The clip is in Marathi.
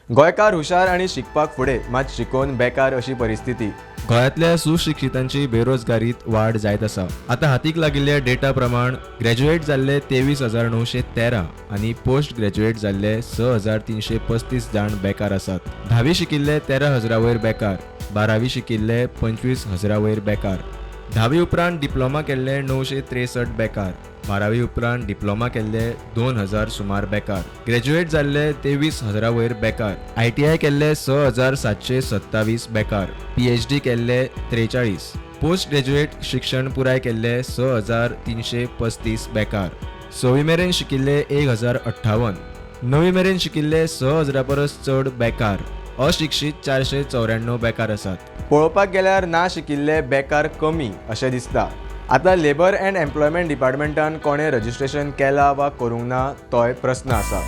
गोंयकार हुशार आनी शिकपाक फुडें मात शिकून बेकार अशी परिस्थिती. गोंयांतल्या सुशिक्षितांची बेरोजगारीत वाड जायत आसा. आतां हातीक लागिल्ल्या डेटा प्रमाण ग्रॅज्युएट जाल्ले 23,913 आनी पोस्ट ग्रॅज्युएट जाल्ले 6,335 जाण बेकार आसात. 10वी शिकिल्ले 13,000 वयर बेकार, 12वी शिकिल्ले 25,000 वयर बेकार, 10वी उपरांत डिप्लोमा केल्ले 963 बेकार, 12वी उपरांत डिप्लोमा केल्ले 2,000 सुमार बेकार, ग्रॅज्युएट जाल्ले 23,000 वयर बेकार, ITI केल्ले 6,727 बेकार, PhD केल्ले 43, पोस्ट ग्रॅज्युएट शिक्षण पुराय केल्ले 6,335 बेकार, 6वी मेरेन शिकिल्ले 1,058, 9वी मेरेन शिकिल्ले 6,000 परस चड बेकार, अशिक्षीत 494 बेकार आसात. पळोवपाक गेल्यार ना शिकिल्ले बेकार कमी अशें दिसता. आतां लेबर अँड एम्प्लॉयमेंट डिपार्टमेंटान कोणें रजिस्ट्रेशन केलां वा करूंक ना तोय प्रस्न आसा.